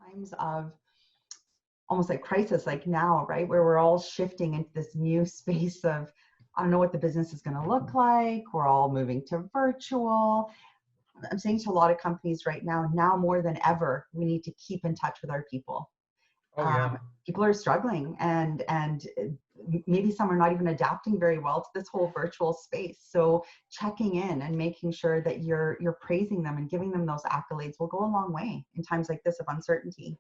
times of almost like crisis, like now, right, where we're all shifting into this new space of, I don't know what the business is going to look like. We're all moving to virtual. I'm saying to a lot of companies right now more than ever, we need to keep in touch with our people. Oh yeah. People are struggling, and maybe some are not even adapting very well to this whole virtual space. So checking in and making sure that you're praising them and giving them those accolades will go a long way in times like this of uncertainty.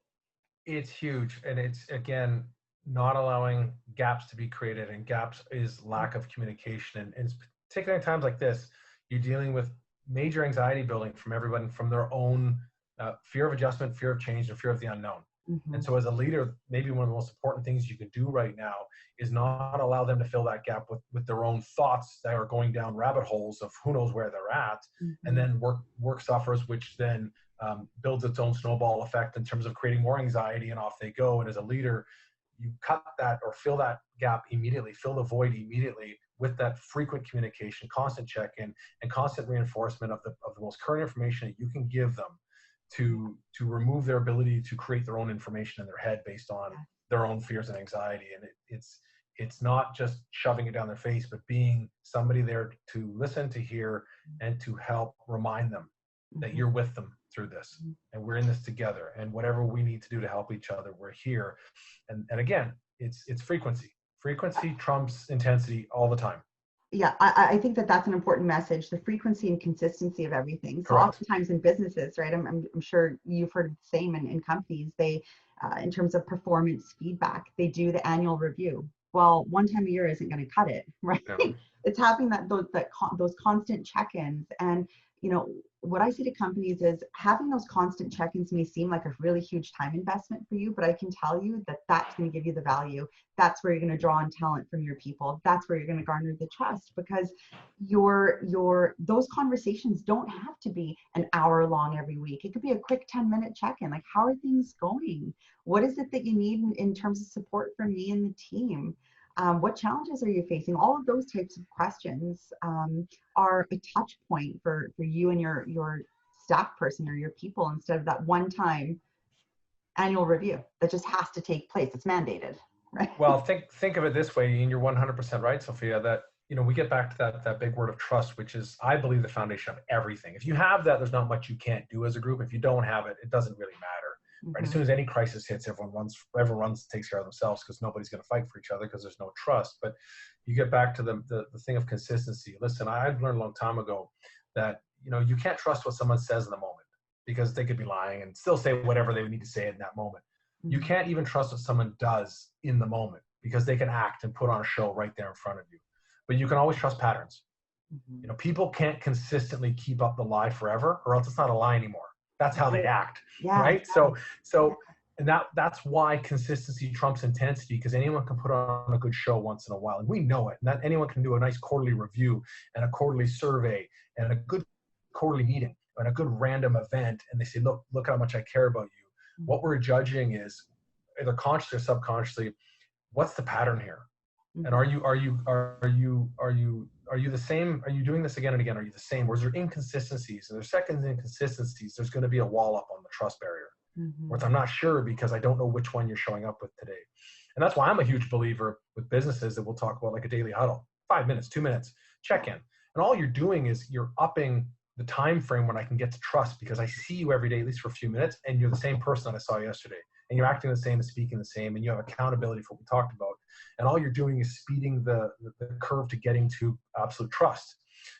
It's huge. And it's, again, not allowing gaps to be created, and gaps is lack of communication. And particularly in times like this, you're dealing with major anxiety building from everybody, from their own fear of adjustment, fear of change, and fear of the unknown. Mm-hmm. And so as a leader, maybe one of the most important things you can do right now is not allow them to fill that gap with their own thoughts that are going down rabbit holes of who knows where they're at. Mm-hmm. And then work suffers, which then builds its own snowball effect in terms of creating more anxiety, and off they go. And as a leader, you cut that or fill that gap immediately, fill the void immediately with that frequent communication, constant check-in, and constant reinforcement of the most current information that you can give them to remove their ability to create their own information in their head based on their own fears and anxiety. And it's not just shoving it down their face, but being somebody there to listen, to hear, and to help remind them that you're with them through this, and we're in this together, and whatever we need to do to help each other, we're here. And again, it's frequency trumps intensity all the time. Yeah, I think that's an important message, the frequency and consistency of everything. So Correct. Oftentimes in businesses, right, I'm sure you've heard the same in companies, they, in terms of performance feedback, they do the annual review. Well, one time a year isn't going to cut it, right? No. It's having those constant check-ins. And, what I say to companies is having those constant check-ins may seem like a really huge time investment for you, but I can tell you that that's going to give you the value. That's where you're going to draw on talent from your people. That's where you're going to garner the trust, because those conversations don't have to be an hour long every week. It could be a quick 10-minute check-in. Like, how are things going? What is it that you need in terms of support from me and the team? What challenges are you facing? All of those types of questions are a touch point for you and your staff person or your people, instead of that one-time annual review that just has to take place. It's mandated, right? Well, think of it this way, and you're 100% right, Sophia, that we get back to that big word of trust, which is, I believe, the foundation of everything. If you have that, there's not much you can't do as a group. If you don't have it, it doesn't really matter. Right? As soon as any crisis hits, everyone takes care of themselves, because nobody's going to fight for each other because there's no trust. But you get back to the thing of consistency. Listen, I've learned a long time ago that you can't trust what someone says in the moment, because they could be lying and still say whatever they need to say in that moment. You can't even trust what someone does in the moment, because they can act and put on a show right there in front of you. But you can always trust patterns. People can't consistently keep up the lie forever, or else it's not a lie anymore. That's how they act, right? So, and that's why consistency trumps intensity, because anyone can put on a good show once in a while, and we know it. And that anyone can do a nice quarterly review and a quarterly survey and a good quarterly meeting and a good random event, and they say, look how much I care about you. What we're judging is, either consciously or subconsciously, what's the pattern here? And are you the same? Are you doing this again and again? Are you the same? Or is there inconsistencies? And there's second inconsistencies. There's going to be a wall up on the trust barrier. Whereas I'm not sure, because I don't know which one you're showing up with today. And that's why I'm a huge believer with businesses that we'll talk about, like a daily huddle, 5 minutes, 2 minutes, check in. And all you're doing is you're upping the time frame when I can get to trust, because I see you every day, at least for a few minutes, and you're the same person that I saw yesterday. And you're acting the same and speaking the same, and you have accountability for what we talked about. And all you're doing is speeding the curve to getting to absolute trust,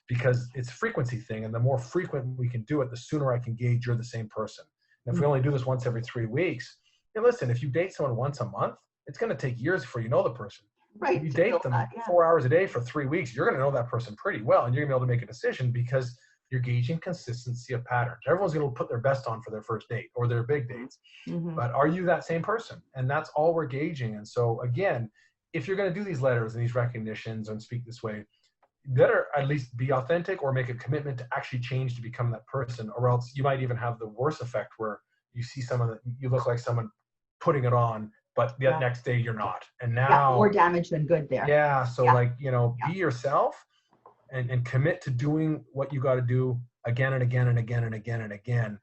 because it's a frequency thing. And the more frequent we can do it, the sooner I can gauge you're the same person. And if we only do this once every 3 weeks, and listen, if you date someone once a month, it's going to take years before you know the person. Right. If you date them 4 hours a day for 3 weeks, you're going to know that person pretty well, and you're going to be able to make a decision, because you're gauging consistency of patterns. Everyone's going to put their best on for their first date or their big dates. But are you that same person? And that's all we're gauging. And so again, if you're going to do these letters and these recognitions and speak this way, you better at least be authentic, or make a commitment to actually change to become that person, or else you might even have the worst effect, where you see someone, you look like someone putting it on, but the next day you're not. And now more damage than good there. Yeah. So be yourself. And commit to doing what you got to do again and again and again and again and again.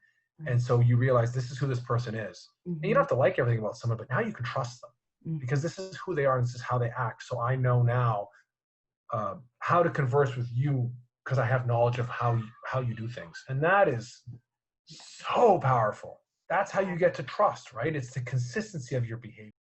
And so you realize this is who this person is. And you don't have to like everything about someone, but now you can trust them because this is who they are and this is how they act. So I know now how to converse with you because I have knowledge of how you do things. And that is so powerful. That's how you get to trust, right? It's the consistency of your behavior.